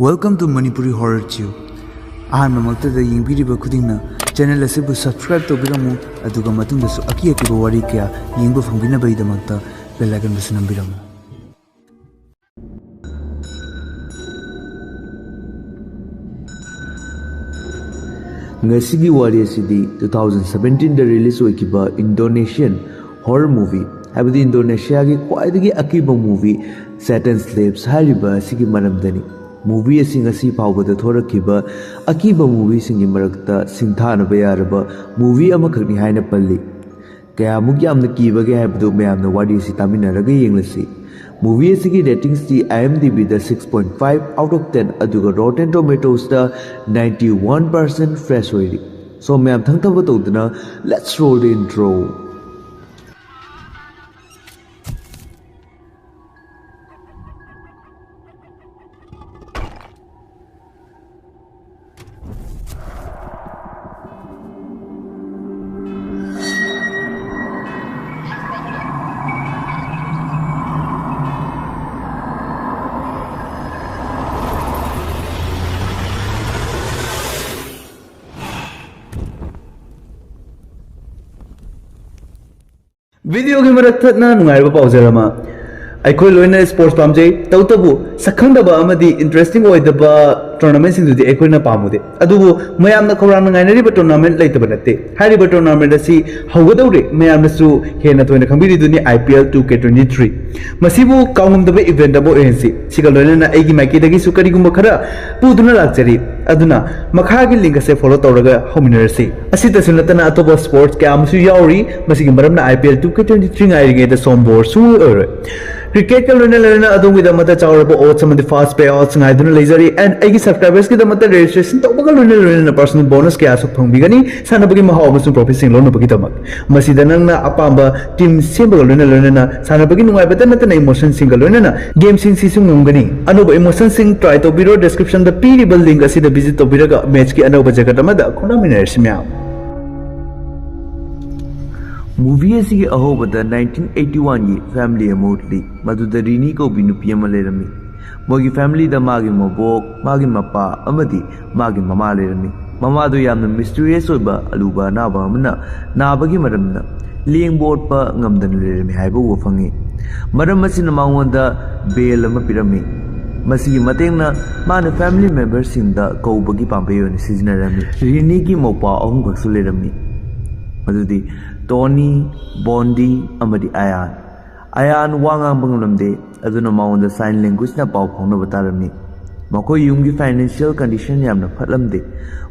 Welcome to Manipuri Horror Tube. I'm Mamakta Yingpiriba Kudina, channel Asibu subscribe to Biramu, Aduga Matundasu Aki Warikia, Yingbo from Vinabay the Makta, Belagan Basinam Biramu. Ngasigi Wari Sidi 2017 the release Wikiba Indonesian horror movie. Have the Indonesia ki kwaidagi akiba movie Satan's Slaves hariba sigi maramdani. Movie sing asi pawbada thorakiba akiba movie singi marakta singthana bayaraba movie amakhakni haina palli. Kaya muk yamna kibage habdu mayamna wadi si taminaraga yenglasi. Movie sigi ratings di IMDb da 6.5 out of 10 aduga Rotten Tomatoes da 91% fresh hoiri. So mayam thangtaba tawdana let's roll the intro. Video game na nungai ba pauzarama aikoi loina sports pamjai tawtabu sakhangdaba amadi interesting oidaba tournament sing dudi aikoi na pamude adubu mayamna khawrang na ngainari ba tournament laitaba natte hariba tournament asi hawgadawre mayamna su hena toina khambiri duni IPL 2K23 masibu kaungumdaba event abo agency sigal loina na aigi maiki dagi su karigumba khara puduna lakjari aduna makhagi link ase follow tawraga hominarasi asita sunatana atoba sports ka amsu yauri masigi maramna IPL 2K23 ngairige da sombor su ore cricket ka lona lona adungi da mata chawraba odds amadi fast payouts ngaiduna lejari and aigi subscribers ki da mata registration tawbaga lona lona personal bonus kya su phangbigani sanabagi mahaw amasung profit sing lona bagi tamak masida nangna apamba team sembaga lona lona na sanabagi nungai bata natana emotion sing lona na game sing sisung ngumgani anuba emotion sing try to biro description da pirible link asida visit to biraga match ki anuba jagat amada khona miners myam Movie asigi ahobada 1981 ye family amotli maduda rini ko binupi ama lerami mogi family da magi mabok magi mapa amadi magi mama lerami mama do yamna mysterious oiba aluba na ba amna na bagi maramna lengboard pa ngamdan lerami haiba wo fangi maram asina maungonda bail ama pirami masigi matengna mana family members sinda ko bagi pambayo ni sijinarami rini ki mopa ahum gaksu lerami madudi Tony, Bondi, amadi Ayan. Ayan wangang bangulamde, aduna maunda sign language na pau phongna batarami. Mako yungi financial condition yamna phatlamde.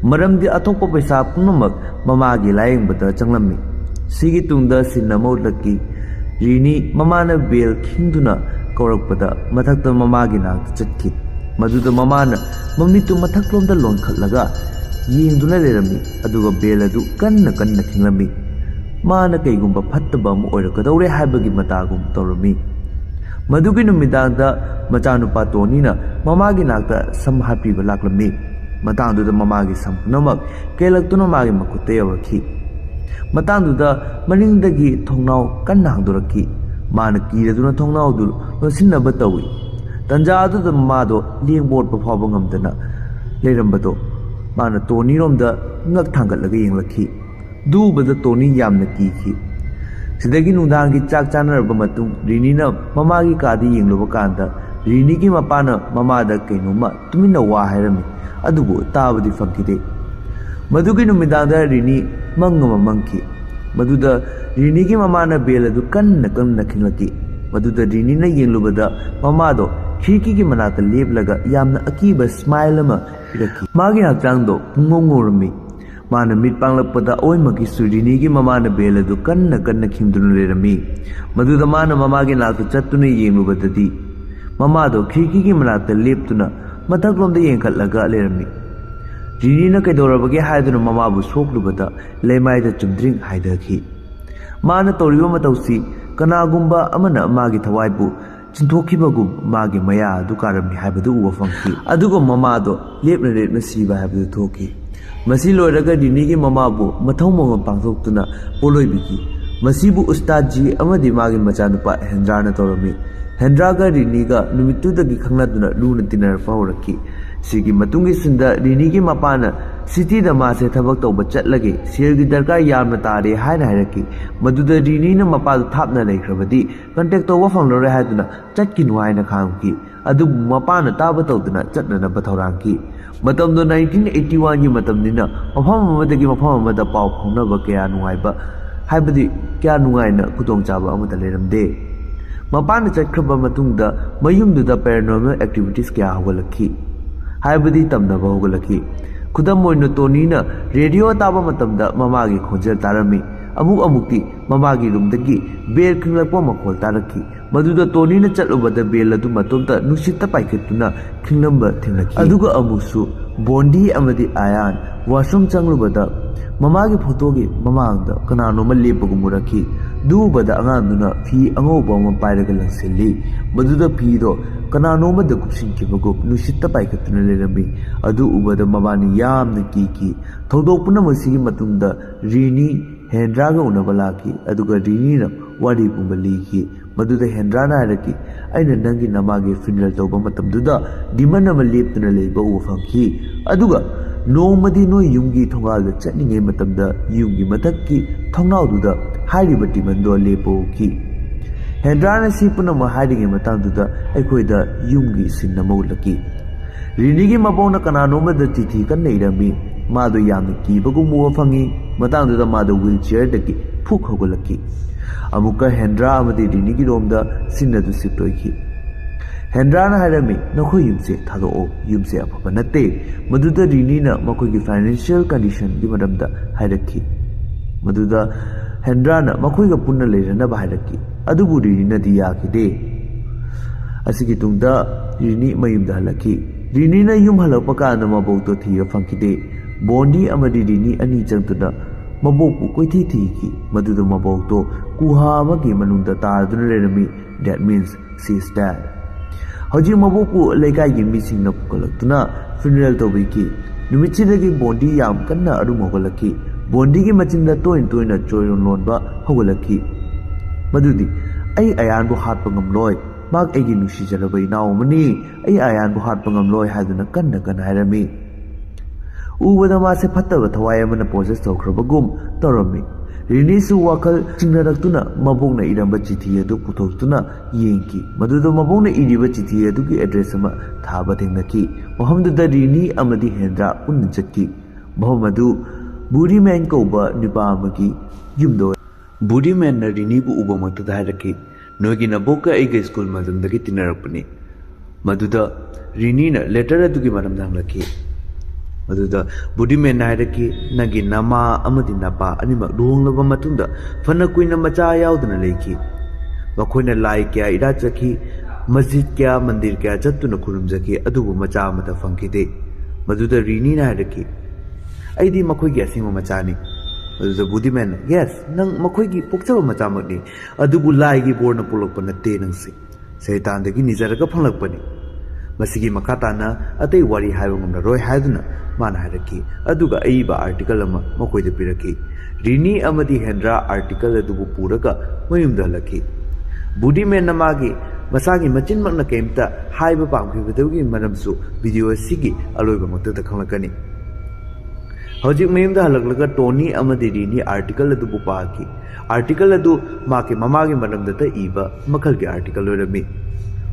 Maramdi atokpa paisa punamak mamagi layeng bata changlami. Sigi tungda sinamo laki rini mamana bail khingduna kaurakpada mathakta mamagi nak chatki. Maduda mamana mamitu mathaklomda lonkhatlaga yengduna lerami aduga bail adu kanna khinglami. Mana kaigumba phattaba mu oirakadawre haibagi matagum tawrami madugi numidangda machanupa tonina mamagi nakta samhapiba laklami matangduda mamagi sampunamak kelaktuna magi makutte yawarki matangduda maningdagi thongnaw kanna hangduraki mana kiraduna thongnaw du nosinaba tawi tanjaduda mamado lengboard pa phawba ngamdana leirambado mana toniromda ngak thangatlaga yenglaki Dubada Tony yamna kiki sidagi nungdangi chak chanaraba matung rini na mamagi kadi yengloba kanda rini ki mapana mamada kainoma tumina wa hairami adubu tabadi fangkide madugi numidangda rini mangama mangki maduda rini ki mamana beladu kanna khinglaki maduda rini na yenglobada mamado khirki ki manata leplaga yamna akiba smile ama iraki magi hakchangdo pungongorami Mana mit panglakpada oimagi surini gi mamana beladu kanna khimduna lerami maduda mana mamagi nakta chattuna yenglubadadi mamado khirki gi manata leptuna mathaklomda yengkhatlaga lerami rini kaidorabagi haiduna mamabu soklubada leimaida chumdring haidaki mana toriba matausi kanagumba amana magi thawaibu chinthokibagum magi maya adu karami haibadu uwa fangki adugo mamado lepna siba haibadu thoki Masi loiraga dini ki mamabu mathau mama pangthokuna poloibiki masibu ustadji amadi magi machanupa Hendra na torami Hendra ga rini ga numitu dagi khangnaduna luna tinar fawraki सिगी मतुंगी सिंदा Rini की मपाना city दा मासे थबक तौब चटलगे cell की दरकार यामना तारे हायना hierarchy मदुदा Rini न मपादु थापना लेख्रबदी contact तौब फंगलोरे हायदुना चटकिनु हायना खांगकी अदु मपाना ताब तौदुना चटना बथौरांकी मतमदो 1981 की मतमनिना मफम अमदगी मफम अमदा पाव फौनबा कया नुगाइबा हायबदी क्या नुगाइना खुदोंग चाबा अमदा लेरमदे मपान चटख्रबा मतुंगदा मयुमदुदा पैरानॉर्मल एक्टिविटीज क्या होगलखी हायबदी तमनबा होगलखी खुदम ओइनो टोनीना रेडियो ताबा मतमदा ममागी खोजल तारमी अमुक अमुक्ति ममागी रूमदगी बेल खिंगलपो मखोल तारखी मदुदा टोनीना चलुबदा बेल अदु मतोमता नुसिता पाइखतुना खिंगलंबा थेंगलखी अदुगा अमुसु बोंडी अमदी आयान वाशरूम चंगलुबदा ममागी फोटोगी ममांगदा कनानोमा लेपगुमुरखी दुबदा अंगांदुना फी अंगोबा म पाइरगा लंसिल्ली मदुदा फीदो कनानोमदा कुपसिंखिबगु नुसिता पाइखतुना लेरमी अदु उबदा मबानी यामना की थौदोकपुना मसिगी मतुंगदा रिनी हेंद्रागा उनबा लाकी अदुगा रिनीना वारी पुंबा लीकी मदुदा हेंद्राना हायरकी अइना नंगी नमागी फिनरल तौबा मतमदुदा डिमन अमा लेपतुना लेबा उबा फंखी अदुगा नोमदी नो युंगी थोंगालदा चटनिंगे मतमदा युंगी मथक्की थोंनाउदुदा हाइरिबा डिमनदो लेपोकी हेंद्राना सी पुनम हाइरिंगे मतंगदुदा अखोइदा युंगी सिन्ना मौलकी रिनीगी मबोंना कनानोमदा चिठी कन्ना इरमी मादो यामना कीबगु मुवा फंगी मतंगदुदा मादो व्हीलचेयर दगी फुक होगलकी अमुका हेंद्रा अमदी रिनीगी रोमदा सिन्नादु सिप्टोइकी हेंद्राना हायरमी नखोई युमसे थादोओ युमसे अफबा नते मदुदा रिनीना मखोइगी फाइनेंशियल कंडीशन की मरमदा हायरकी मदुदा हेंद्राना मखोइगा पुन्ना लेरनबा हायरकी अदुबु रिनीनादि याखिदे असिगी तुंगदा रिनी मयुमदा हलकी रिनीना युम हलपा काना मबोकतो थिया फंकिदे बोंडी अमदी रिनी अनी चंगतुना मबोकपु कोइथि थिकी मदुदा मबोकतो कुहा अमगी मनुंगदा तारदुना लेरमी that means she is dead हौजी मबोकपु लेकाइगी मिसिंगना पुकलक्तुना फ्यूनरल तौबिकी नुमिचिदगी बोंडी याम कन्ना अरुम होगलकी बोंडी की मचिंदा तोइन तोइना चोयरोन लोनबा होगलकी मदुदी अई अयानबु हाटपा ngamloi माग एगी नुसिजरबा इनावमनी अई अयानबु हाटपा ngamloi हादुना कन्ना कन्ना हायरमी उबदा मासे फत्तबा थवाय अमना पोजेस तौख्रबगुम तौरमी रिनीसु वाखल चिंगरक्तुना मबोंगना इरंबा चिठी अदु पुथोक्तुना येंकी मदुदा मबोंगना इरिबा चिठी अदुगी एड्रेस अमा थाबा थेंगनकी महमदुदा रिनी अमदी हेंद्रा उन्न चक्की महमदु बुरी मैन कौबा निपा अमगी युमदो बुरी मैन न रिनी बु उबा मक्तदा हायरकी नोगी नबोका एगे स्कूल मदमदगी तिनरपनी मदुदा रिनी न लेटर अदुगी मरमदा हंगलकी मदुदा बुडी मैन हायरकी नगी नमा अमदी नपा अनिमक लुहोंगलबा मतुंदा फना कुइना मचा याउदना लेखी मखोइना लाई क्या इरा चखी मस्जिद क्या मंदिर क्या चत्तुना खुरुमजकी अदुबु मचा अमदा फंखिदे मदुदा रिनी ना हायरकी अइदी मखोइगी असिंगमा मचानी मदुदा बुडी मैन यस नंग मखोइगी पोक्चबा मचामकनी अदुबु लाइगी बोर्ना पुलकपा नते नंगसे शैतानदगी निजरगा फंगलकपनी मसिगी मखाताना अतै वारी हाइबा ngamlaroi हायदुना माना हायरकी अदुगा अइबा आर्टिकल अमा मखोइदा पिरकी रिनी अमदी हेंद्रा आर्टिकल अदुबु पुरगा मयुमदा हलकी बुडी man नमागी मसागी मचिनमकना केमता हाइबा पामखिबदुगी मरमसु video असिगी अलोइबा मक्तदा खंगलकनी हौजिक मयुमदा हलकलगा Tony अमदी Rini article अदुबु पाकी आर्टिकल अदु माके ममागी मरमदता इबा मखलगी आर्टिकल ओरमी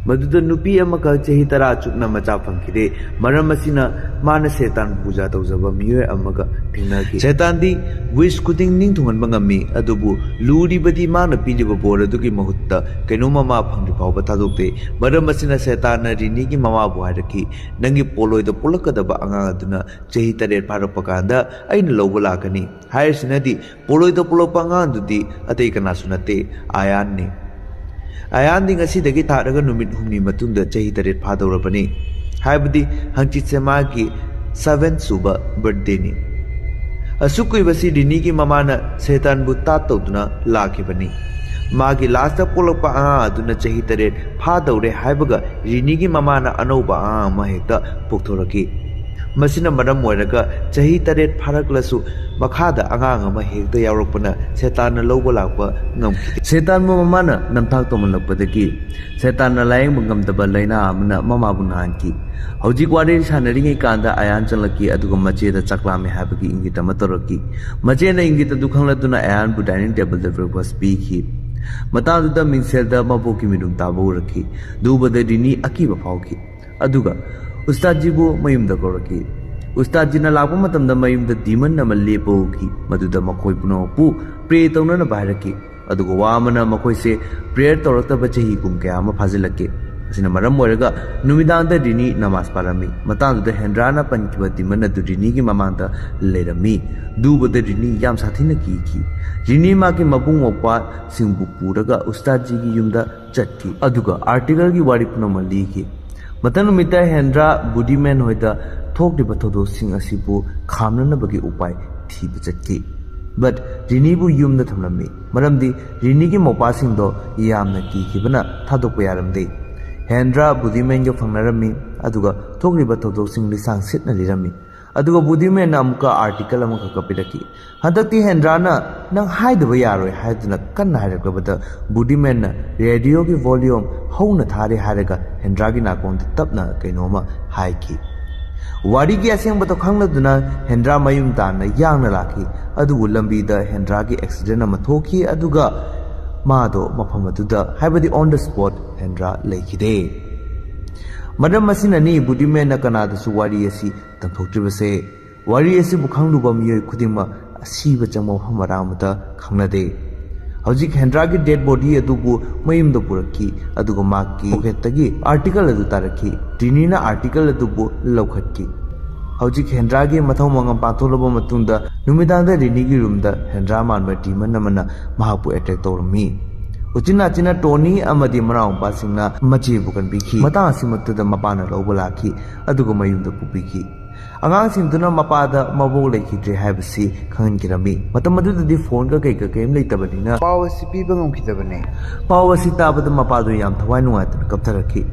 मदुदा नुपी अमका चही तरा चुकना मचा फंखिदे मरम असिना माना शैतान पूजा तौजबा मियोय अमगा थिंगनाकी शैतानदी विश खुदिंग निंग थुंगनबा ngami अदुबु लुरिबदी माना पीलिबा बोर अदुगी महुत्ता कैनो ममा फंगि फावबा थादोक्ते मरम असिना शैतान रिनी की ममा बु हायरकी नंगी पोलोइदा पुलकदबा अंगांग अदुना चही तरेट फारपा कांदा अइना लौबा लाकनी हायरसिनादी पोलोइदा पुलकपा अंगांग दुदी अतै कनासु नते आयान ने आयान दिंग असिदगी थारगा नुमित हुमनी मतुंगदा चही तरेट फादौरबनी हायबदी हंचिसे मागी 7th सुबा बर्थडे नि असुकुइबसी रिनी की ममाना शैतान बु तातौदुना लाखिबनी मागी लास्ट पोलकपा अदुना चही तरेट फादौरे हायबगा रिनी की ममाना अनौबा अमा हेक्ता पोक्थोरकी ꯃꯁꯤꯅ ꯃꯔꯝ ꯑꯣꯏꯔꯒ ꯆꯍꯤ 8 ꯐꯥꯔꯛꯂꯁꯨ ꯃꯈꯥꯗ ꯑꯉꯥꯡ ꯑꯃ ꯍꯦꯛꯇ ꯌꯥꯎꯔꯛꯄꯅ ꯁꯦꯇꯥꯟꯅ ꯂꯧꯕ ꯂꯥꯛꯄ ꯉꯝꯈꯤꯗꯦ꯫ ꯁꯦꯇꯥꯟꯕꯨ ꯃꯃꯥꯅ ꯅꯝꯊꯥꯛ ꯇꯧꯃꯜꯂꯛꯄꯗꯒꯤ ꯁꯦꯇꯥꯟꯅ ꯂꯥꯌꯦꯡꯕ ꯉꯝꯗꯕ ꯂꯩꯅꯥ ꯑꯃꯅ ꯃꯃꯥꯕꯨ ꯅꯥꯍꯟꯈꯤ꯫ ꯍꯧꯖꯤꯛ ꯋꯥꯔꯤ ꯁꯥꯟꯅꯔꯤꯉꯩ ꯀꯥꯟꯗ ꯑꯌꯥꯟ ꯆꯪꯂꯛꯈꯤ ꯑꯗꯨꯒ ꯃꯆꯦꯗ ꯆꯥꯛ ꯂꯥꯝꯃꯦ ꯍꯥꯏꯕꯒꯤ ꯏꯪꯒꯤꯠ ꯑꯃ ꯇꯧꯔꯛꯈꯤ꯫ ꯃꯆꯦꯅ ꯏꯪꯒꯤꯠ ꯑꯗꯨ ꯈꯪꯂꯗꯨꯅ ꯑꯌꯥꯟꯕꯨ ꯗꯥꯏꯅꯤꯡ ꯇꯦꯕꯜꯗ ꯕ꯭ꯔꯦꯛꯐꯥꯁט ꯄꯤꯈꯤ꯫ ꯃꯇꯥꯡꯗꯨꯗ ꯃꯤꯡꯁꯦꯜꯗ ꯃꯕꯣꯛꯀꯤ ꯃꯤꯔꯨꯝ ꯇꯥꯕ ꯎꯔꯛꯈꯤ꯫ ꯗꯨꯕꯗ ꯔꯤꯅꯤ ꯑꯀꯤꯕ ꯐꯥꯎꯈꯤ ꯑꯗꯨꯒ ꯎꯁꯇꯥꯗꯖꯤꯕꯨ ꯃꯌꯨꯝꯗ ꯀꯧꯔꯛꯈꯤ꯫ ꯎꯁꯇꯥꯗꯖꯤꯅ ꯂꯥꯛꯄ ꯃꯇꯝꯗ ꯃꯌꯨꯝꯗ ꯗꯤꯃꯟ ꯑꯃ ꯂꯦꯞꯄ ꯎꯈꯤ꯫ ꯃꯗꯨꯗ ꯃꯈꯣꯏ ꯄꯨꯝꯅꯃꯛꯄꯨ ꯄ꯭ꯔꯦ ꯇꯧꯅꯅꯕ ꯍꯥꯏꯔꯛꯈꯤ꯫ ꯑꯗꯨꯒ ꯋꯥ ꯑꯃꯅ ꯃꯈꯣꯏꯁꯦ ꯄ꯭ꯔꯦꯌꯔ ꯇꯧꯔꯛꯇꯕ ꯆꯍꯤ ꯀꯌꯥ ꯑꯃ ꯐꯥꯖꯤꯜꯂꯛꯈꯤ꯫ ꯑꯁꯤꯅ ꯃꯔꯝ ꯑꯣꯏꯔꯒ ꯅꯨꯃꯤꯗꯥꯡꯗ ꯔꯤꯅꯤ ꯅꯃꯥꯖ ꯄꯥꯔꯝꯃꯤ꯫ ꯃꯇꯥꯡꯗꯨꯗ ꯍꯦꯟꯗ꯭ꯔꯥꯅ ꯄꯟꯈꯤꯕ ꯗꯤꯃꯟ ꯑꯗꯨ ꯔꯤꯅꯤꯒꯤ ꯃꯃꯥꯡꯗ ꯂꯩꯔꯝꯃꯤ꯫ ꯗꯨꯕꯗ ꯔꯤꯅꯤ ꯌꯥꯝ ꯁꯥꯊꯤꯅ ꯀꯤꯈꯤ꯫ ꯔꯤꯅꯤ ꯃꯥꯒꯤ ꯃꯕꯨꯡ ꯃꯧꯄ꯭ꯋꯥꯁꯤꯡꯕꯨ ꯄꯨꯔꯒ ꯎꯁꯇꯥꯗꯖꯤꯒꯤ ꯌꯨꯝꯗ ꯆꯠꯈꯤ ꯑꯗꯨꯒ ꯑꯥꯔꯇꯤꯀꯜꯒꯤ ꯋꯥꯔꯤ ꯄꯨꯝꯅꯃꯛ ꯂꯤꯈꯤ꯫ ꯃꯊꯪ ꯅꯨꯃꯤꯠꯇ ꯍꯦꯟꯗ꯭ꯔꯥ ꯕꯨꯗꯤꯃꯦꯟ ꯍꯣꯏꯗ ꯊꯣꯛꯂꯤꯕ ꯊꯧꯗꯣꯛꯁꯤꯡ ꯑꯁꯤꯕꯨ ꯈꯥꯝꯅꯅꯕꯒꯤ ꯎꯄꯥꯏ ꯊꯤꯕ ꯆꯠꯈꯤ꯫ ꯕꯠ ꯔꯤꯅꯤꯕꯨ ꯌꯨꯝꯗ ꯊꯝꯂꯝꯃꯤ ꯃꯔꯝꯗꯤ ꯔꯤꯅꯤꯒꯤ ꯃꯧꯄ꯭ꯋꯥꯁꯤꯡꯗꯣ ꯌꯥꯝꯅ ꯀꯤꯈꯤꯕꯅ ꯊꯥꯗꯣꯛꯄ ꯌꯥꯔꯝꯗꯦ꯫ ꯍꯦꯟꯗ꯭ꯔꯥ ꯕꯨꯗꯤꯃꯦꯟꯒ ꯐꯪꯅꯔꯝꯃꯤ ꯑꯗꯨꯒ ꯊꯣꯛꯂꯤꯕ ꯊꯧꯗꯣꯛꯁꯤꯡ ꯂꯤꯁꯥꯡ ꯁꯤꯠꯅ ꯂꯤꯔꯝꯃꯤ꯫ ꯑꯗꯨꯒ ꯕꯨꯗꯤꯃꯦꯟꯅ ꯑꯃꯨꯛꯀ ꯑꯥꯔꯇꯤꯀꯜ ꯑꯃꯈꯛ ꯄꯤꯔꯛꯈꯤ꯫ ꯍꯟꯗꯛꯇꯤ ꯍꯦꯟꯗ꯭ꯔꯥꯅ ꯅꯪ ꯍꯥꯏꯗꯕ ꯌꯥꯔꯣꯏ ꯍꯥꯏꯗꯨꯅ ꯀꯟꯅ ꯍꯥꯏꯔꯛꯂꯕꯗ ꯕꯨꯗꯤꯃꯦꯟꯅ ꯔꯦꯗꯤꯑꯣꯒꯤ ꯚꯣꯜꯌꯨꯝ ꯍꯧꯅ ꯊꯥꯔꯦ ꯍꯥꯏꯔꯒ ꯍꯦꯟꯗ꯭ꯔꯥꯒꯤ ꯅꯥꯀꯣꯡꯗ ꯇꯞꯅ ꯀꯩꯅꯣꯝꯃ ꯍꯥꯏꯈꯤ꯫ ꯋꯥꯔꯤꯒꯤ ꯑꯁꯦꯡꯕꯗꯣ ꯈꯪꯂꯗꯨꯅ ꯍꯦꯟꯗ꯭ꯔꯥ ꯃꯌꯨꯝ ꯇꯥꯟꯅ ꯌꯥꯡꯅ ꯂꯥꯛꯈꯤ꯫ ꯑꯗꯨꯕꯨ ꯂꯝꯕꯤꯗ ꯍꯦꯟꯗ꯭ꯔꯥꯒꯤ ꯑꯦꯛꯁꯤꯗꯦꯟ ꯑꯃ ꯊꯣꯛꯈꯤ ꯑꯗꯨꯒ ꯃꯥꯗꯣ ꯃꯐꯝ ꯑꯗꯨꯗ ꯍꯥꯏꯕꯗꯤ ꯑꯣꯟ ꯗ ꯁ꯭ꯄꯣꯠ ꯍꯦꯟꯗ꯭ꯔꯥ ꯂꯩꯈꯤꯗꯦ꯫ ꯃꯔꯝ ꯑꯁꯤꯅꯅꯤ ꯕꯨꯗꯤꯃꯦꯟꯅ ꯀꯅꯥꯗꯁꯨ ꯋꯥꯔꯤ ꯑꯁꯤ ꯇꯝꯊꯣꯛꯇ꯭ꯔꯤꯕꯁꯦ꯫ ꯋꯥꯔꯤ ꯑꯁꯤꯕꯨ ꯈꯪꯂꯨꯕ ꯃꯤꯑꯣꯏ ꯈꯨꯗꯤꯡꯃꯛ ꯑꯁꯤꯕ ꯆꯪꯕ ꯃꯐꯝ ꯃꯔꯥꯡ ꯑꯃꯇ ꯈꯪꯅꯗꯦ꯫ ꯍꯧꯖꯤꯛ ꯍꯦꯟꯗ꯭ꯔꯥꯒꯤ ꯗꯦꯗ ꯕꯣꯗꯤ ꯑꯗꯨꯕꯨ ꯃꯌꯨꯝꯗ ꯄꯨꯔꯛꯈꯤ ꯑꯗꯨꯒ ꯃꯥꯒꯤ ꯄꯣꯀꯦꯠꯇꯒꯤ ꯑꯥꯔꯇꯤꯀꯜ ꯑꯗꯨ ꯇꯥꯔꯛꯈꯤ꯫ ꯔꯤꯅꯤꯅ ꯑꯥꯔꯇꯤꯀꯜ ꯑꯗꯨꯕꯨ ꯂꯧꯈꯠꯈꯤ꯫ ꯍꯧꯖꯤꯛ ꯍꯦꯟꯗ꯭ꯔꯥꯒꯤ ꯃꯊꯧ ꯃꯉꯝ ꯄꯥꯡꯊꯣꯛꯂꯕ ꯃꯇꯨꯡꯗ ꯅꯨꯃꯤꯗꯥꯡꯗ ꯔꯤꯅꯤꯒꯤ ꯔꯨꯝꯗ ꯍꯦꯟꯗ꯭ꯔꯥ ꯃꯥꯟꯕ ꯗꯤꯃꯟ ꯑꯃꯅ ꯃꯍꯥꯛꯄꯨ ꯑꯦꯇꯦꯛ ꯇꯧꯔꯝꯃꯤ꯫ ꯎꯆꯤꯟꯅꯥꯆꯤꯟꯅ ꯇꯣꯅꯤ ꯑꯃꯗꯤ ꯃꯅꯥꯎꯄꯥꯁꯤꯡꯅ ꯃꯆꯦꯕꯨ ꯀꯟꯕꯤꯈꯤ꯫ ꯃꯇꯥꯡ ꯑꯁꯤꯃꯛꯇꯗ ꯃꯄꯥꯅ ꯂꯧꯕ ꯂꯥꯛꯈꯤ ꯑꯗꯨꯒ ꯃꯌꯨꯝꯗ ꯄꯨꯕꯤꯈꯤ꯫ ꯑꯉꯥꯡꯁꯤꯡꯗꯨꯅ ꯃꯄꯥꯗ ꯃꯕꯣꯛ ꯂꯩꯈꯤꯗ꯭ꯔꯦ ꯍꯥꯏꯕꯁꯤ ꯈꯪꯍꯟꯈꯤꯔꯝꯃꯤ꯫ ꯃꯇꯝ ꯑꯗꯨꯗꯗꯤ ꯐꯣꯟꯒ ꯀꯩꯒ ꯀꯔꯤꯝ ꯂꯩꯇꯕꯅꯤꯅ ꯄꯥꯎ ꯑꯁꯤ ꯄꯤꯕ ꯉꯝꯈꯤꯗꯕꯅꯦ꯫ ꯄꯥꯎ ꯑꯁꯤ ꯇꯥꯕꯗ ꯃꯄꯥꯗꯨ ꯌꯥꯝ ꯊꯋꯥꯏ ꯅꯨꯡꯉꯥꯏꯇꯅ ꯀꯞꯊꯔꯛꯈꯤ꯫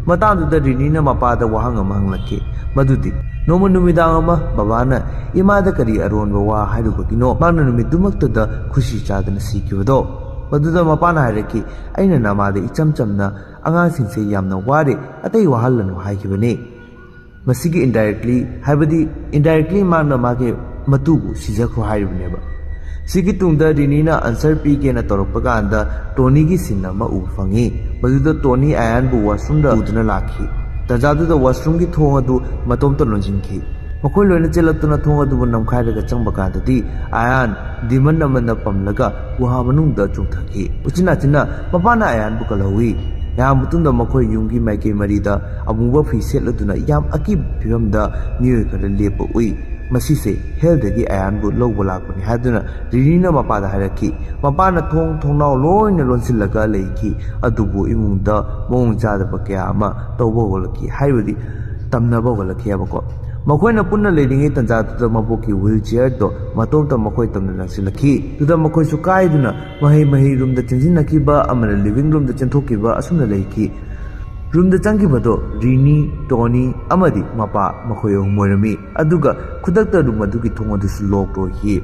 ꯃꯇꯥꯡꯗꯨꯗ ꯔꯤꯅꯤꯅ ꯃꯄꯥꯗ ꯋꯥꯍꯪ ꯑꯃ ꯍꯪꯂꯛꯈꯤ ꯃꯗꯨꯗꯤ ꯅꯣꯡꯃ ꯅꯨꯃꯤꯗꯥꯡ ꯑꯃ ꯕꯕꯥꯅ ꯏꯃꯥꯗ ꯀꯔꯤ ꯑꯔꯣꯟꯕ ꯋꯥ ꯍꯥꯏꯔꯨꯕꯒꯤꯅꯣ ꯃꯥꯅ ꯅꯨꯃꯤꯠꯇꯨꯃꯛꯇꯗ ꯈꯨꯁꯤ ꯆꯥꯗꯅ ꯁꯤꯈꯤꯕꯗꯣ꯫ ꯃꯗꯨꯗ ꯃꯄꯥꯅ ꯍꯥꯏꯔꯛꯈꯤ ꯑꯩꯅ ꯅꯃꯥꯗ ꯏꯆꯝ ꯆꯝꯅ ꯑꯉꯥꯡꯁꯤꯡꯁꯦ ꯌꯥꯝꯅ ꯋꯥꯔꯦ ꯑꯇꯩ ꯋꯥꯍꯜꯂꯅꯨ ꯍꯥꯏꯈꯤꯕꯅꯦ꯫ ꯃꯁꯤꯒꯤ ꯏꯟꯗꯥꯏꯔꯦꯛꯠꯂꯤ ꯃꯥꯅ ꯃꯥꯒꯤ ꯃꯇꯨꯕꯨ ꯁꯤꯖꯈ꯭ꯔꯣ ꯍꯥꯏꯔꯤꯕꯅꯦꯕ꯫ ꯁꯤꯒꯤ ꯇꯨꯡꯗ ꯔꯤꯅꯤꯅ ꯑꯟꯁꯔ ꯄꯤꯒꯦꯅ ꯇꯧꯔꯛꯄ ꯀꯥꯟꯗ ꯇꯣꯅꯤꯒꯤ ꯁꯤꯟ ꯑꯃ ꯎꯕ ꯐꯪꯉꯤ꯫ ꯃꯗꯨꯗ ꯇꯣꯅꯤ ꯑꯌꯥꯟꯕꯨ ꯋꯥꯁꯔꯨꯝꯗ ꯄꯨꯗꯨꯅ ꯂꯥꯛꯈꯤ꯫ ꯇꯟꯖꯥꯗꯨꯗ ꯋꯥꯁꯔꯨꯝꯒꯤ ꯊꯣꯡ ꯑꯗꯨ ꯃꯇꯣꯝꯇ ꯂꯣꯟꯁꯤꯟꯈꯤ꯫ ꯃꯈꯣꯏ ꯂꯣꯏꯅ ꯆꯦꯜꯂꯛꯇꯨꯅ ꯊꯣꯡ ꯑꯗꯨꯕꯨ ꯅꯝꯈꯥꯏꯔꯒ ꯆꯪꯕ ꯀꯥꯟꯗꯗꯤ ꯑꯌꯥꯟ ꯗꯤꯃꯟ ꯑꯃꯅ ꯄꯝꯂꯒ ꯒꯨꯍꯥ ꯃꯅꯨꯡꯗ ꯆꯣꯡꯊꯈꯤ꯫ ꯎꯆꯤꯟꯅꯥꯆꯤꯟꯅ ꯃꯄꯥꯅ ꯑꯌꯥꯟꯕꯨ ꯀꯜꯍꯧꯏ꯫ ꯌꯥꯝ ꯃꯇꯨꯡꯗ ꯃꯈꯣꯏ ꯌꯨꯝꯒꯤ ꯃꯥꯏꯀꯩ ꯃꯔꯤꯗ ꯑꯃꯨꯕ ꯐꯤ ꯁꯦꯠꯂꯗꯨꯅ ꯌꯥꯝ ꯑꯀꯤꯕ ꯐꯤꯕꯝꯗ ꯃꯤꯑꯣꯏ ꯈꯔ ꯂꯦꯞꯄ ꯎꯏ꯫ ꯃꯁꯤꯁꯦ ꯍꯦꯜꯗꯒꯤ ꯑꯌꯥꯟꯕꯨ ꯂꯧꯕ ꯂꯥꯛꯄꯅꯤ ꯍꯥꯏꯗꯨꯅ ꯔꯤꯅꯤꯅ ꯃꯄꯥꯗ ꯍꯥꯏꯔꯛꯈꯤ꯫ ꯃꯄꯥꯅ ꯊꯣꯡꯅꯥꯎ ꯂꯣꯏꯅ ꯂꯣꯟꯁꯤꯜꯂꯒ ꯂꯩꯈꯤ ꯑꯗꯨꯕꯨ ꯏꯃꯨꯡꯗ ꯃꯑꯣꯡ ꯆꯥꯗꯕ ꯀꯌꯥ ꯑꯃ ꯇꯧꯕ ꯍꯧꯒꯠꯂꯛꯈꯤ ꯍꯥꯏꯕꯗꯤ ꯇꯝꯅꯕ ꯍꯧꯒꯠꯂꯛꯈꯤ ꯍꯥꯏꯕꯀꯣ꯫ ꯃꯈꯣꯏꯅ ꯄꯨꯟꯅ ꯂꯩꯔꯤꯉꯩ ꯇꯟꯖꯥꯗꯨꯗ ꯃꯕꯣꯛꯀꯤ ꯋꯤꯜ ꯆꯤꯌꯔꯗꯣ ꯃꯇꯣꯝꯇ ꯃꯈꯣꯏ ꯇꯝꯅ ꯂꯪꯁꯤꯜꯂꯛꯈꯤ꯫ ꯑꯗꯨꯗ ꯃꯈꯣꯏꯁꯨ ꯀꯥꯏꯗꯨꯅ ꯃꯍꯩ ꯔꯨꯝꯗ ꯆꯦꯟꯁꯤꯟꯅꯈꯤꯕ ꯑꯃꯅ ꯂꯤꯚꯤꯡ ꯔꯨꯝꯗ ꯆꯦꯟꯊꯣꯛꯈꯤꯕ ꯑꯁꯨꯝꯅ ꯂꯩꯈꯤ꯫ ꯔꯨꯝꯗ ꯆꯪꯈꯤꯕꯗꯣ ꯔꯤꯅꯤ, ꯇꯣꯅꯤ ꯑꯃꯗꯤ ꯃꯄꯥ ꯃꯈꯣꯏ ꯑꯍꯨꯝ ꯑꯣꯏꯔꯝꯃꯤ ꯑꯗꯨꯒ ꯈꯨꯗꯛꯇ ꯔꯨꯝ ꯑꯗꯨꯒꯤ ꯊꯣꯡ ꯑꯗꯨꯁꯨ ꯂꯣꯛ ꯇꯧꯈꯤ꯫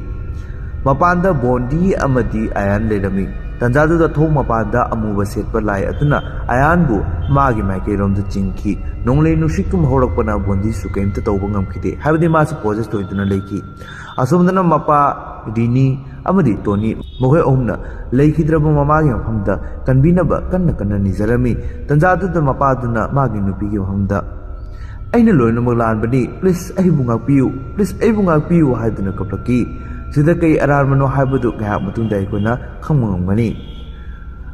ꯃꯄꯥꯟꯗ ꯕꯣꯟꯗꯤ ꯑꯃꯗꯤ ꯑꯌꯥꯟ ꯂꯩꯔꯝꯃꯤ꯫ ꯇꯟꯖꯥꯗꯨꯗ ꯊꯣꯡ ꯃꯄꯥꯟꯗ ꯑꯃꯨꯕ ꯁꯦꯠꯄ ꯂꯥꯏ ꯑꯗꯨꯅ ꯑꯌꯥꯟꯕꯨ ꯃꯥꯒꯤ ꯃꯥꯏꯀꯩꯔꯣꯝꯗ ꯆꯤꯡꯈꯤ꯫ ꯅꯣꯡꯂꯩ ꯅꯨꯡꯁꯤꯠꯀꯨꯝꯕ ꯍꯧꯔꯛꯄꯅ ꯕꯣꯟꯗꯤꯁꯨ ꯀꯔꯤꯝꯇ ꯇꯧꯕ ꯉꯝꯈꯤꯗꯦ ꯍꯥꯏꯕꯗꯤ ꯃꯥꯁꯨ ꯄꯣꯖꯦꯁ ꯇꯧꯗꯨꯅ ꯂꯩꯈꯤ꯫ ꯑꯁꯣꯝꯗꯅ ꯃꯄꯥ, ꯔꯤꯅꯤ ꯑꯃꯗꯤ ꯇꯣꯅꯤ ꯃꯈꯣꯏ ꯑꯍꯨꯝꯅ ꯂꯩꯈꯤꯗ꯭ꯔꯕ ꯃꯃꯥꯒꯤ ꯃꯐꯝꯗ ꯀꯟꯕꯤꯅꯕ ꯀꯟꯅ ꯅꯤꯖꯔꯝꯃꯤ꯫ ꯇꯟꯖꯥꯗꯨꯗ ꯃꯄꯥꯗꯨꯅ ꯃꯥꯒꯤ ꯅꯨꯄꯤꯒꯤ ꯃꯐꯝꯗ ꯑꯩꯅ ꯂꯣꯏꯅꯃꯛ ꯂꯥꯟꯕꯅꯤ, ꯄ꯭ꯂꯤꯖ ꯑꯩꯕꯨ ꯉꯥꯛꯄꯤꯌꯨ ꯍꯥꯏꯗꯨꯅ ꯀꯞꯂꯛꯈꯤ꯫ ꯁꯤꯗ ꯀꯩ ꯑꯔꯥꯟꯕꯅꯣ ꯍꯥꯏꯕꯗꯨ ꯉꯥꯏꯍꯥꯛ ꯃꯇꯨꯡꯗ ꯑꯩꯈꯣꯏꯅ ꯈꯪꯕ ꯉꯝꯒꯅꯤ꯫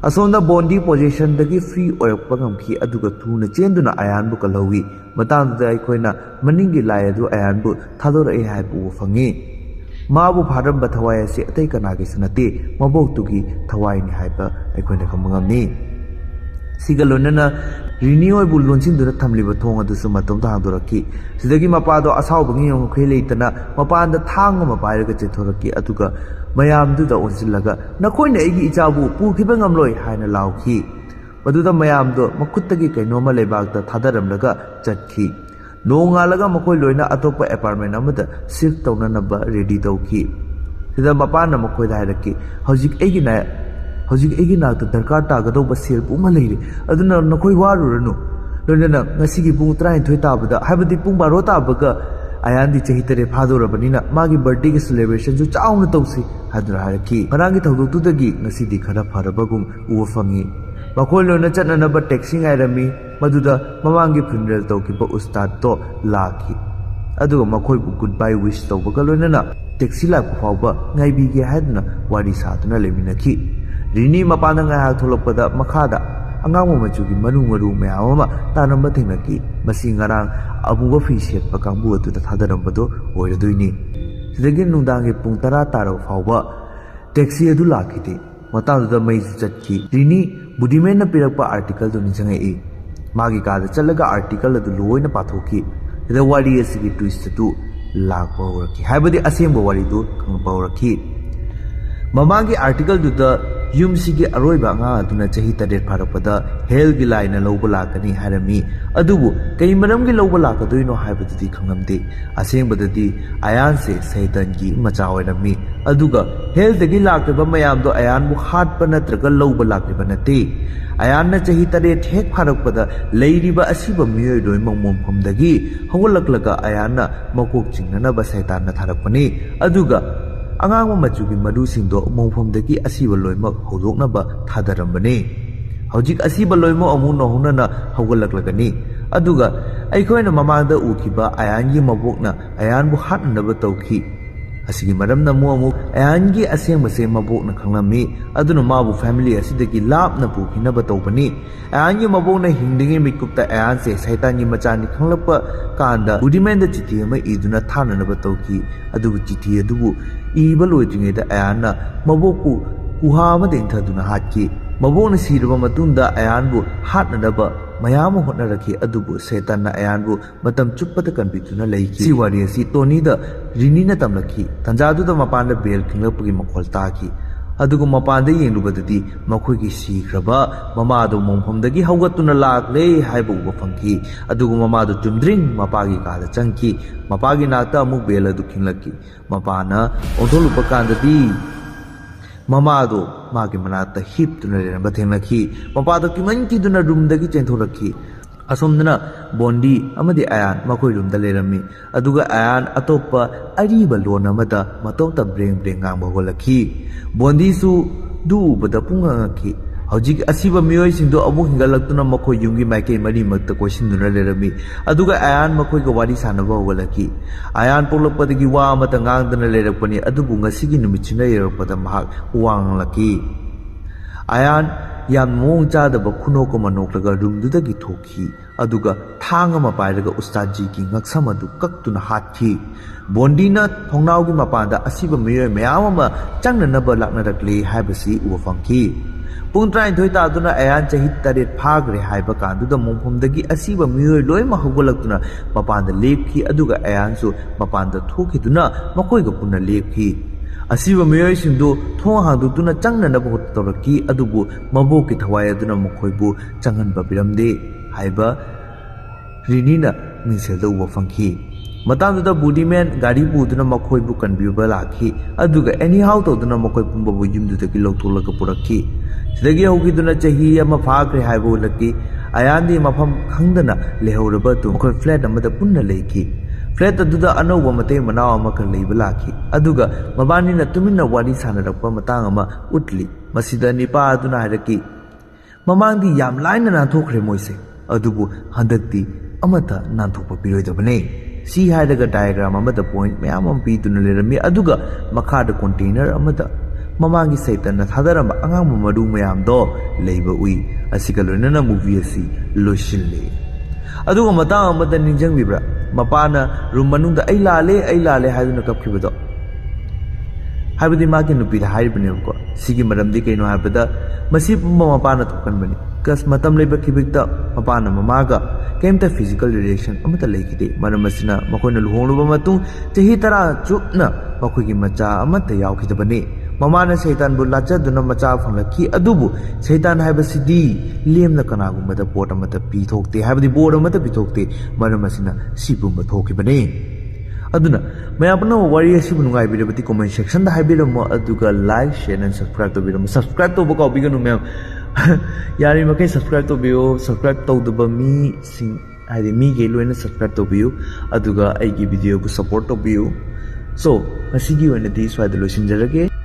ꯑꯁꯣꯝꯗ ꯕꯣꯟꯗꯤ ꯄꯣꯖꯦꯁꯟꯗꯒꯤ ꯐ꯭ꯔꯤ ꯑꯣꯏꯔꯛꯄ ꯉꯝꯈꯤ ꯑꯗꯨꯒ ꯊꯨꯅ ꯆꯦꯟꯗꯨꯅ ꯑꯌꯥꯟꯕꯨ ꯀꯜꯍꯧꯏ꯫ ꯃꯇꯥꯡꯗꯨꯗ ꯑꯩꯈꯣꯏꯅ ꯃꯅꯤꯡꯒꯤ ꯂꯥꯏ ꯑꯗꯨ ꯑꯌꯥꯟꯕꯨ ꯊꯥꯗꯣꯔꯛꯑꯦ ꯍꯥꯏꯕ ꯎꯕ ꯐꯪꯉꯤ꯫ ꯃꯥꯕꯨ ꯐꯥꯔꯝꯕ ꯊꯋꯥꯏ ꯑꯁꯤ ꯑꯇꯩ ꯀꯅꯥꯒꯤꯁꯨ ꯅꯠꯇꯦ ꯃꯕꯣꯛꯇꯨꯒꯤ ꯊꯋꯥꯏꯅꯤ ꯍꯥꯏꯕ ꯑꯩꯈꯣꯏꯅ ꯈꯪꯕ ꯉꯝꯃꯤ꯫ ꯁꯤꯒ ꯂꯣꯏꯅꯅ ꯔꯤꯅꯤ ꯍꯣꯏꯕꯨ ꯂꯣꯟꯁꯤꯟꯗꯨꯅ ꯊꯝꯂꯤꯕ ꯊꯣꯡ ꯑꯗꯨꯁꯨ ꯃꯇꯣꯝꯇ ꯍꯥꯡꯗꯣꯔꯛꯈꯤ꯫ ꯁꯤꯗꯒꯤ ꯃꯄꯥꯗꯣ ꯑꯁꯥꯎꯕꯒꯤ ꯉꯝꯈꯩ ꯂꯩꯇꯅ ꯃꯄꯥꯟꯗ ꯊꯥꯡ ꯑꯃ ꯄꯥꯏꯔꯒ ꯆꯦꯟꯊꯣꯔꯛꯈꯤ ꯑꯗꯨꯒ ꯃꯌꯥꯝꯗꯨꯗ ꯑꯣꯟꯁꯤꯜꯂꯒ ꯅꯈꯣꯏꯅ ꯑꯩꯒꯤ ꯏꯆꯥꯕꯨ ꯄꯨꯈꯤꯕ ꯉꯝꯂꯣꯏ ꯍꯥꯏꯅ ꯂꯥꯎꯈꯤ꯫ ꯃꯗꯨꯗ ꯃꯌꯥꯝꯗꯣ ꯃꯈꯨꯠꯇꯒꯤ ꯀꯩꯅꯣꯝꯃ ꯂꯩꯕꯥꯛꯇ ꯊꯥꯗꯔꯝꯂꯒ ꯆꯠꯈꯤ꯫ ꯅꯣꯡꯉꯥꯜꯂꯒ ꯃꯈꯣꯏ ꯂꯣꯏꯅ ꯑꯇꯣꯞꯄ ꯑꯦꯄꯥꯔꯠꯃꯦꯟ ꯑꯃꯗ ꯁꯤꯐ ꯇꯧꯅꯅꯕ ꯔꯦꯗꯤ ꯇꯧꯈꯤ꯫ ꯁꯤꯗ ꯃꯄꯥꯅ ꯃꯈꯣꯏꯗ ꯍꯥꯏꯔꯛꯈꯤ, ꯍꯧꯖꯤꯛ ꯑꯩꯒꯤ ꯅꯥꯛꯇ ꯗꯔꯀꯥꯔ ꯇꯥꯒꯗꯧꯕ ꯁꯦꯜ ꯄꯨꯝꯕ ꯂꯩꯔꯤ, ꯑꯗꯨꯅ ꯅꯈꯣꯏ ꯋꯥꯔꯨꯔꯅꯨ꯫ ꯂꯣꯏꯅꯅ ꯉꯁꯤꯒꯤ ꯄꯨꯡ 12 ꯇꯥꯕꯗ, ꯍꯥꯏꯕꯗꯤ ꯄꯨꯡ 12 ꯇꯥꯕꯒ ꯑꯌꯥꯟꯗꯤ ꯆꯍꯤ 3 ꯐꯥꯗꯧꯔꯕꯅꯤꯅ ꯃꯥꯒꯤ ꯕꯔꯊꯗꯦꯒꯤ ꯁꯦꯂꯦꯕ꯭ꯔꯦꯁꯟꯁꯨ ꯆꯥꯎꯅ ꯇꯧꯁꯤ ꯍꯥꯏꯗꯨꯅ ꯍꯥꯏꯔꯛꯈꯤ꯫ ꯉꯔꯥꯡꯒꯤ ꯊꯧꯗꯣꯛꯇꯨꯗꯒꯤ ꯉꯁꯤꯗꯤ ꯈꯔ ꯐꯔꯕꯒꯨꯝ ꯎꯕ ꯐꯪꯉꯤ꯫ ꯃꯈꯣꯏ ꯂꯣꯏꯅ ꯆꯠꯅꯅꯕ ꯇꯦꯛꯁꯤ ꯉꯥꯏꯔꯝꯃꯤ꯫ ꯃꯗꯨꯗ ꯃꯃꯥꯡꯒꯤ ꯐ꯭ꯌꯨꯅꯔꯦꯜ ꯇꯧꯈꯤꯕ ꯎꯁꯇꯥꯗꯇꯣ ꯂꯥꯛꯈꯤ, ꯑꯗꯨꯒ ꯃꯈꯣꯏꯕꯨ ꯒꯨꯗ ꯕꯥꯏ ꯋꯤꯁ ꯇꯧꯕꯒ ꯂꯣꯏꯅꯅ ꯇꯦꯛꯁꯤ ꯂꯥꯛꯄ ꯐꯥꯎꯕ ꯉꯥꯏꯕꯤꯒꯦ ꯍꯥꯏꯗꯨꯅ ꯋꯥꯔꯤ ꯁꯥꯗꯨꯅ ꯂꯩꯃꯤꯟꯅꯈꯤ꯫ ꯔꯤꯅꯤ ꯃꯄꯥꯟꯗ ꯉꯥꯏꯍꯥꯛ ꯊꯣꯛꯂꯛꯄꯗ ꯃꯈꯥꯗ ꯑꯉꯥꯡꯕ ꯃꯆꯨꯒꯤ ꯃꯔꯨ ꯃꯌꯥꯝ ꯑꯃ ꯇꯥꯔꯝꯕ ꯊꯦꯡꯅꯈꯤ꯫ ꯃꯁꯤ ꯉꯔꯥꯡ ꯑꯃꯨꯕ ꯐꯤ ꯁꯦꯠꯄ ꯀꯥꯡꯕꯨ ꯑꯗꯨꯗ ꯊꯥꯗꯔꯝꯕꯗꯣ ꯑꯣꯏꯔꯗꯣꯏꯅꯤ꯫ ꯁꯤꯗꯒꯤ ꯅꯨꯡꯗꯥꯡꯒꯤ ꯄꯨꯡ 10 ꯇꯥꯔꯕ ꯐꯥꯎꯕ ꯇꯦꯛꯁꯤ ꯑꯗꯨ ꯂꯥꯛꯈꯤꯗꯦ꯫ ꯃꯇꯥꯡꯗꯨꯗ ꯃꯩꯁꯨ ꯆꯠꯈꯤ꯫ ꯔꯤꯅꯤ ꯕꯨꯗꯤꯃꯦꯟꯅ ꯄꯤꯔꯛꯄ ꯑꯥꯔꯇꯤꯀꯜꯗꯨ ꯅꯤꯡꯁꯤꯡꯉꯛꯏ꯫ ꯃꯥꯒꯤ ꯀꯥꯗ ꯆꯠꯂꯒ ꯑꯥꯔꯇꯤꯀꯜ ꯑꯗꯨ ꯂꯣꯏꯅ ꯄꯥꯊꯣꯛꯈꯤ꯫ ꯁꯤꯗ ꯋꯥꯔꯤ ꯑꯁꯤꯒꯤ ꯇ꯭ꯋꯤꯁ ꯑꯗꯨ ꯂꯥꯛꯄ ꯍꯧꯔꯛꯈꯤ, ꯍꯥꯏꯕꯗꯤ ꯑꯁꯦꯡꯕ ꯋꯥꯔꯤꯗꯨ ꯈꯪꯂꯛꯄ ꯍꯧꯔꯛꯈꯤ꯫ ꯃꯃꯥꯡꯒꯤ ꯑꯥꯔꯇꯤꯀꯜꯗꯨꯗ ꯌꯨꯝꯁꯤꯒꯤ ꯑꯔꯣꯏꯕ ꯑꯉꯥꯡ ꯑꯗꯨꯅ ꯆꯍꯤ 3 ꯐꯥꯔꯛꯄꯗ ꯍꯦꯜꯒꯤ ꯂꯥꯏꯅ ꯂꯧꯕ ꯂꯥꯛꯀꯅꯤ ꯍꯥꯏꯔꯝꯃꯤ꯫ ꯑꯗꯨꯕꯨ ꯀꯩ ꯃꯔꯝꯒꯤ ꯂꯧꯕ ꯂꯥꯛꯀꯗꯣꯏꯅꯣ ꯍꯥꯏꯕꯗꯨꯗꯤ ꯈꯪꯂꯝꯗꯦ꯫ ꯑꯁꯦꯡꯕꯗꯗꯤ ꯑꯌꯥꯟꯁꯦ ꯁꯩꯇꯟꯒꯤ ꯃꯆꯥ ꯑꯣꯏꯔꯝꯃꯤ, ꯑꯗꯨꯒ ꯍꯦꯜꯗꯒꯤ ꯂꯥꯛꯂꯤꯕ ꯃꯌꯥꯝꯗꯣ ꯑꯌꯥꯟꯕꯨ ꯍꯥꯠꯄ ꯅꯠꯇ꯭ꯔꯒ ꯂꯧꯕ ꯂꯥꯛꯂꯤꯕ ꯅꯠꯇꯦ꯫ ꯑꯌꯥꯟꯅ ꯆꯍꯤ 3 ꯍꯦꯛ ꯐꯥꯔꯛꯄꯗ ꯂꯩꯔꯤꯕ ꯑꯁꯤꯕ ꯃꯤꯑꯣꯏ ꯂꯣꯏꯅꯃꯛ ꯃꯣꯡꯐꯝꯗꯒꯤ ꯍꯧꯒꯠꯂꯛꯂꯒ ꯑꯌꯥꯟꯅ ꯃꯀꯣꯛ ꯆꯤꯡꯅꯅꯕ ꯁꯩꯇꯥꯟꯅ ꯊꯥꯔꯛꯄꯅꯤ, ꯑꯗꯨꯒ ꯑꯉꯥꯡꯕ ꯃꯆꯨꯒꯤ ꯃꯔꯨꯁꯤꯡꯗꯣ ꯃꯣꯡꯐꯝꯗꯒꯤ ꯑꯁꯤꯕ ꯂꯣꯏꯅꯃꯛ ꯍꯧꯗꯣꯛꯅꯕ ꯊꯥꯗꯔꯝꯕꯅꯤ꯫ ꯍꯧꯖꯤꯛ ꯑꯁꯤꯕ ꯂꯣꯏꯅꯃꯛ ꯑꯃꯨꯛ ꯅꯧꯍꯧꯅꯅ ꯍꯧꯒꯠꯂꯛꯂꯒꯅꯤ, ꯑꯗꯨꯒ ꯑꯩꯈꯣꯏꯅ ꯃꯃꯥꯡꯗ ꯎꯈꯤꯕ ꯑꯌꯥꯟꯒꯤ ꯃꯕꯣꯛꯅ ꯑꯌꯥꯟꯕꯨ ꯍꯥꯠꯅꯅꯕ ꯇꯧꯈꯤ꯫ ꯑꯁꯤꯒꯤ ꯃꯔꯝꯅ ꯑꯃꯨꯛ ꯑꯌꯥꯟꯒꯤ ꯑꯁꯦꯡꯕꯁꯦ ꯃꯕꯣꯛꯅ ꯈꯪꯂꯝꯃꯤ, ꯑꯗꯨꯅ ꯃꯥꯕꯨ ꯐꯦꯃꯤꯂꯤ ꯑꯁꯤꯗꯒꯤ ꯂꯥꯞꯅ ꯄꯨꯈꯤꯅꯕ ꯇꯧꯕꯅꯤ꯫ ꯑꯌꯥꯟꯒꯤ ꯃꯕꯣꯛꯅ ꯍꯤꯡꯂꯤꯉꯩ ꯃꯤꯀꯨꯞꯇ ꯑꯌꯥꯟꯁꯦ ꯁꯩꯇꯥꯟꯒꯤ ꯃꯆꯥꯅꯤ ꯈꯪꯂꯛꯄ ꯀꯥꯟꯗ ꯕꯨꯗꯤꯃꯦꯟꯗ ꯆꯤꯊꯤ ꯑꯃ ꯏꯗꯨꯅ ꯊꯥꯅꯅꯕ ꯇꯧꯈꯤ꯫ ꯑꯗꯨꯕꯨ ꯆꯤꯊꯤ ꯑꯗꯨꯕꯨ ꯏꯕ ꯂꯣꯏꯗ꯭ꯔꯤꯉꯩꯗ ꯑꯌꯥꯟꯅ ꯃꯕꯣꯛꯄꯨ ꯀꯨꯍꯥ ꯑꯃꯗ ꯏꯟꯊꯗꯨꯅ ꯍꯥꯠꯈꯤ꯫ ꯃꯕꯣꯛꯅ ꯁꯤꯔꯕ ꯃꯇꯨꯡꯗ ꯑꯌꯥꯟꯕꯨ ꯍꯥꯠꯅꯅꯕ ꯃꯌꯥꯝ ꯑꯃ ꯍꯣꯠꯅꯔꯛꯈꯤ, ꯑꯗꯨꯕꯨ ꯁꯩꯇꯥꯟꯅ ꯑꯌꯥꯟꯕꯨ ꯃꯇꯝ ꯆꯨꯞꯄꯗ ꯀꯟꯕꯤꯗꯨꯅ ꯂꯩꯈꯤ꯫ ꯁꯤ ꯋꯥꯔꯤ ꯑꯁꯤ ꯇꯣꯅꯤꯗ ꯔꯤꯅꯤꯅ ꯇꯝꯂꯛꯈꯤ꯫ ꯇꯟꯖꯥꯗꯨꯗ ꯃꯄꯥꯟꯗ ꯕꯦꯜ ꯈꯤꯡꯂꯛꯄꯒꯤ ꯃꯈꯣꯜ ꯇꯥꯈꯤ, ꯑꯗꯨꯒ ꯃꯄꯥꯟꯗ ꯌꯦꯡꯂꯨꯕꯗꯗꯤ ꯃꯈꯣꯏꯒꯤ ꯁꯤꯈ꯭ꯔꯕ ꯃꯃꯥꯗꯣ ꯃꯣꯡꯐꯝꯗꯒꯤ ꯍꯧꯒꯠꯇꯨꯅ ꯂꯥꯛꯂꯦ ꯍꯥꯏꯕ ꯎꯕ ꯐꯪꯈꯤ꯫ ꯑꯗꯨꯒ ꯃꯃꯥꯗꯣ ꯆꯨꯝꯗ꯭ꯔꯤꯡ ꯃꯄꯥꯒꯤ ꯀꯥꯗ ꯆꯪꯈꯤ꯫ ꯃꯄꯥꯒꯤ ꯅꯥꯛꯇ ꯑꯃꯨꯛ ꯕꯦꯜ ꯑꯗꯨ ꯈꯤꯡꯂꯛꯈꯤ꯫ ꯃꯄꯥꯅ ꯑꯣꯟꯊꯣꯛꯂꯨꯕ ꯀꯥꯟꯗꯗꯤ ꯃꯃꯥꯗꯣ ꯃꯥꯒꯤ ꯃꯅꯥꯛꯇ ꯍꯤꯞꯇꯨꯅ ꯂꯩꯔꯝꯕ ꯊꯦꯡꯅꯈꯤ꯫ ꯃꯄꯥꯗꯣ ꯀꯤꯃꯟꯈꯤꯗꯨꯅ ꯔꯨꯝꯗꯒꯤ ꯆꯦꯟꯊꯣꯔꯛꯈꯤ꯫ ꯑꯁꯣꯝꯗꯅ ꯕꯣꯟꯗꯤ ꯑꯃꯗꯤ ꯑꯌꯥꯟ ꯃꯈꯣꯏ ꯔꯨꯝꯗ ꯂꯩꯔꯝꯃꯤ, ꯑꯗꯨꯒ ꯑꯌꯥꯟ ꯑꯇꯣꯞꯄ ꯑꯔꯤꯕ ꯂꯣꯟ ꯑꯃꯗ ꯃꯇꯣꯝꯇ ꯕ꯭ꯔꯦꯡ ꯉꯥꯡꯕ ꯍꯧꯒꯠꯂꯛꯈꯤ꯫ ꯕꯣꯟꯗꯤꯁꯨ ꯗꯨ ꯎꯕꯗ ꯄꯨꯡꯉꯛꯉꯛꯈꯤ꯫ ꯍꯧꯖꯤꯛ ꯑꯁꯤꯕ ꯃꯤꯑꯣꯏꯁꯤꯡꯗꯣ ꯑꯃꯨꯛ ꯍꯤꯡꯒꯠꯂꯛꯇꯨꯅ ꯃꯈꯣꯏ ꯌꯨꯝꯒꯤ ꯃꯥꯏꯀꯩ ꯃꯔꯤꯃꯛꯇ ꯀꯣꯏꯁꯤꯟꯗꯨꯅ ꯂꯩꯔꯝꯃꯤ, ꯑꯗꯨꯒ ꯑꯌꯥꯟ ꯃꯈꯣꯏꯒ ꯋꯥꯔꯤ ꯁꯥꯟꯅꯕ ꯍꯧꯒꯠꯂꯛꯈꯤ꯫ ꯑꯌꯥꯟ ꯄꯣꯛꯂꯛꯄꯗꯒꯤ ꯋꯥ ꯑꯃꯠꯇ ꯉꯥꯡꯗꯅ ꯂꯩꯔꯛꯄꯅꯤ, ꯑꯗꯨꯕు ꯉꯁꯤꯒꯤ ꯅꯨꯃꯤꯠꯁꯤꯅ ꯌꯧꯔꯛꯄꯗ ꯃꯍꯥꯛ ꯋꯥ ꯉꯥꯡꯂꯛꯈꯤ꯫ ꯑꯌꯥꯟ ꯌꯥꯝ ꯃꯑꯣꯡ ꯆꯥꯗꯕ ꯈꯨꯅꯣꯛ ꯑꯃ ꯅꯣꯛꯂꯒ ꯔꯨꯝꯗꯨꯗꯒꯤ ꯊꯣꯛꯈꯤ, ꯑꯗꯨꯒ ꯊꯥꯡ ꯑꯃ ꯄꯥꯏꯔꯒ ꯎꯁꯇꯥꯗꯖꯤꯒꯤ ꯉꯛꯁꯝ ꯑꯗꯨ ꯀꯛꯇꯨꯅ ꯍꯥꯠꯈꯤ꯫ ꯕꯣꯟꯗꯤꯅ ꯊꯣꯡꯅꯥꯎꯒꯤ ꯃꯄꯥꯟꯗ ꯑꯁꯤꯕ ꯃꯤꯑꯣꯏ ꯃꯌꯥꯝ ꯑꯃ ꯆꯪꯅꯅꯕ ꯂꯥꯛꯅꯔꯛꯂꯦ ꯍꯥꯏꯕꯁꯤ ꯎꯕ ꯐꯪꯈꯤ꯫ ꯄꯨꯡ 12 ꯇꯥꯗꯨꯅ ꯑꯌꯥꯟ ꯆꯍꯤ 3 ꯐꯥꯈ꯭ರೆ ꯍꯥꯏꯕ ꯀꯥꯟꯗꯨꯗ ꯃꯣꯡꯐꯝꯗꯒꯤ ꯑꯁꯤꯕ ꯃꯤꯑꯣꯏ ꯂꯣꯏꯅꯃꯛ ꯍꯧꯒꯠꯂꯛꯇꯨꯅ ꯃꯄꯥꯟꯗ ꯂꯦꯞꯈꯤ, ꯑꯗꯨꯒ ꯑꯌꯥꯟꯁꯨ ꯃꯄꯥꯟꯗ ꯊꯣꯛꯈꯤꯗꯨꯅ ꯃꯈꯣꯏꯒ ꯄꯨꯟꯅ ꯂꯦꯞꯈꯤ꯫ ꯑꯁꯤꯕ ꯃꯤꯑꯣꯏꯁꯤꯡꯗꯨ ꯊꯣꯡ ꯍꯥꯡꯗꯣꯛꯇꯨꯅ ꯆꯪꯅꯅꯕ ꯇꯧꯔꯛꯈꯤ, ꯑꯗꯨꯕꯨ ꯃꯕꯣꯛꯀꯤ ꯊꯋꯥꯏ ꯑꯗꯨꯅ ꯃꯈꯣꯏꯕꯨ ꯆꯪꯍꯟꯕ ꯄꯤꯔꯝꯗꯦ ꯍꯥꯏꯕ ꯔꯤꯅꯤꯅ ꯃꯤꯡꯁꯦꯜꯗ ꯎꯕ ꯐꯪꯈꯤ꯫ ꯃꯇꯥꯡꯗꯨꯗ ꯕꯨꯗꯤꯃꯦꯟ ꯒꯥꯔꯤ ꯄꯨꯗꯨꯅ ꯃꯈꯣꯏꯕꯨ ꯀꯟꯕꯤꯕ ꯂꯥꯛꯈꯤ, ꯑꯗꯨꯒ ꯑꯦꯅꯤꯍꯥꯎ ꯇꯧꯗꯨꯅ ꯃꯈꯣꯏ ꯄꯨꯝꯕꯕꯨ ꯌꯨꯝꯗꯨꯗꯒꯤ ꯂꯧꯊꯣꯛꯂꯒ ꯄꯨꯔꯛꯈꯤ꯫ ꯁꯤꯗꯒꯤ ꯍꯧꯈꯤꯗꯨꯅ ꯆꯍꯤ 1 ꯐꯥꯈ꯭ꯔꯦ ꯍꯥꯏꯕ ꯎꯠꯂꯛꯈꯤ꯫ ꯑꯌꯥꯟꯗꯤ ꯃꯐꯝ ꯈꯪꯗꯅ ꯂꯩꯍꯧꯔꯕ ꯑꯗꯨ ꯃꯈꯣꯏ ꯐ꯭ꯂꯦꯠ ꯑꯃꯗ ꯄꯨꯟꯅ ꯂꯩꯈꯤ꯫ ꯐ꯭ꯂꯦꯠ ꯑꯗꯨꯗ ꯑꯅꯧꯕ ꯃꯇꯩ ꯃꯅꯥꯎ ꯑꯃꯈꯛ ꯂꯩꯕ ꯂꯥꯛꯈꯤ, ꯑꯗꯨꯒ ꯃꯕꯥꯅꯤꯅ ꯇꯨꯃꯤꯟꯅ ꯋꯥꯔꯤ ꯁꯥꯟꯅꯔꯛꯄ ꯃꯇꯥꯡ ꯑꯃ ꯎꯠꯂꯤ꯫ ꯃꯁꯤꯗ ꯅꯤꯄꯥ ꯑꯗꯨꯅ ꯍꯥꯏꯔꯛꯈꯤ, ꯃꯃꯥꯡꯗꯤ ꯌꯥꯝ ꯂꯥꯏꯅ ꯅꯥꯟꯊꯣꯛꯈ꯭ꯔꯦ ꯃꯣꯏꯁꯦ, ꯑꯗꯨꯕꯨ ꯍꯟꯗꯛꯇꯤ ꯑꯃꯠꯇ ꯅꯥꯟꯊꯣꯛꯄ ꯄꯤꯔꯣꯏꯗꯕꯅꯦ꯫ ꯁꯤ ꯍꯥꯏꯔꯒ ꯗꯥꯏꯒ꯭ꯔꯥꯝ ꯑꯃꯗ ꯄꯣꯏꯟꯠ ꯃꯌꯥꯝ ꯑꯃ ꯄꯤꯗꯨꯅ ꯂꯩꯔꯝꯃꯤ, ꯑꯗꯨꯒ ꯃꯈꯥꯗ ꯀꯣꯟꯇꯦꯅꯔ ꯑꯃꯗ ꯃꯃꯥꯡꯒꯤ ꯁꯩꯇꯟꯅ ꯊꯥꯗꯔꯝꯕ ꯑꯉꯥꯡꯕ ꯃꯔꯨ ꯃꯌꯥꯝꯗꯣ ꯂꯩꯕ ꯎꯏ꯫ ꯑꯁꯤꯒ ꯂꯣꯏꯅꯅ ꯃꯨꯚꯤ ꯑꯁꯤ ꯂꯣꯏꯁꯤꯜꯂꯤ꯫ ꯑꯗꯨꯒ ꯃꯇꯥꯡ ꯑꯃꯗ ꯅꯤꯡꯁꯤꯡꯕꯤꯕ꯭ꯔꯥ, ꯃꯄꯥꯅ ꯔꯨꯝ ꯃꯅꯨꯡꯗ ꯑꯩ ꯂꯥꯜꯂꯦ ꯍꯥꯏꯗꯨꯅ ꯀꯞꯈꯤꯕꯗꯣ? ꯍꯥꯏꯕꯗꯤ ꯃꯥꯒꯤ ꯅꯨꯄꯤꯗ ꯍꯥꯏꯔꯤꯕꯅꯦꯕꯀꯣ꯫ ꯁꯤꯒꯤ ꯃꯔꯝꯗꯤ ꯀꯩꯅꯣ ꯍꯥꯏꯕꯗ ꯃꯁꯤ ꯄꯨꯝꯕ ꯃꯄꯥꯅ ꯊꯣꯛꯍꯟꯕꯅꯤ꯫ ꯀꯁ ꯃꯇꯝ ꯂꯩꯕ ꯈꯤꯕꯤꯛꯇ ꯃꯄꯥꯅ ꯃꯃꯥꯒ ꯀꯩꯝꯇ ꯐꯤꯖꯤꯀꯦꯜ ꯔꯤꯂꯦꯁꯟ ꯑꯃꯠꯇ ꯂꯩꯈꯤꯗꯦ꯫ ꯃꯔꯝ ꯑꯁꯤꯅ ꯃꯈꯣꯏꯅ ꯂꯨꯍꯣꯡꯂꯕ ꯃꯇꯨꯡ ꯆꯍꯤ 10 ꯆꯨꯞꯅ ꯃꯈꯣꯏꯒꯤ ꯃꯆꯥ ꯑꯃꯠꯇ ꯌꯥꯎꯈꯤꯗꯕꯅꯤ꯫ ꯃꯃꯥꯅ ꯁꯩꯇꯥꯟꯕꯨ ꯂꯥꯠꯆꯗꯨꯅ ꯃꯆꯥ ꯐꯪꯂꯛꯈꯤ ꯑꯗꯨꯕꯨ ꯁꯩꯇꯥꯟ ꯍꯥꯏꯕꯁꯤꯗꯤ ꯂꯦꯝꯅ ꯀꯅꯥꯒꯨꯝꯕꯗ ꯄꯣꯠ ꯑꯃꯠꯇ ꯄꯤꯊꯣꯛꯇꯦ ꯍꯥꯏꯕꯗꯤ ꯕꯣꯔ ꯑꯃꯠꯇ ꯄꯤꯊꯣꯛꯇꯦ ꯃꯔꯝ ꯑꯁꯤꯅ ꯁꯤꯒꯨꯝꯕ ꯊꯣꯛꯈꯤꯕꯅꯤ aduna mayapna wari asibu nungai bidabati comment section da haibiramo aduga like share and subscribe to bidamo subscribe to baka biganu ma'am yari makai subscribe to biyo subscribe to the mi sing haidi mi ge loina subscribe to biyo aduga ai gi video bu support to biyo so asigi wena di swai da lo sinjarage